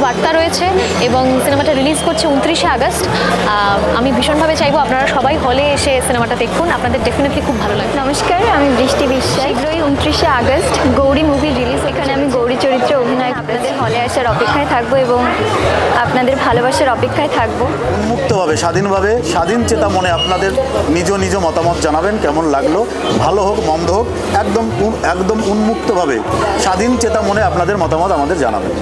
বার্তা রয়েছে এবং সিনেমাটা রিলিজ করছে 29শে আগস্ট। আমি ভীষণভাবে চাইবো আপনারা সবাই হলে এসে সিনেমাটা দেখুন, আপনাদের ডেফিনেটলি খুব ভালো লাগবে। নমস্কার, আমি বৃষ্টি বিশ্বাস। শীঘ্রই 29শে আগস্ট গৌরী মুভি রিলিজ। এখানে আমি গৌরী চরিত্রে অভিনয়। আপনাদের হলে আসার অপেক্ষায় থাকবো এবং আপনাদের ভালোবাসার অপেক্ষায় থাকবো। উন্মুক্তভাবে, স্বাধীনভাবে, স্বাধীন চেতা মনে আপনাদের নিজ নিজ মতামত জানাবেন, কেমন লাগলো, ভালো হোক মন্দ হোক, একদম উন্মুক্তভাবে স্বাধীন চেতা মনে আপনাদের মতামত আমাদের জানাবেন।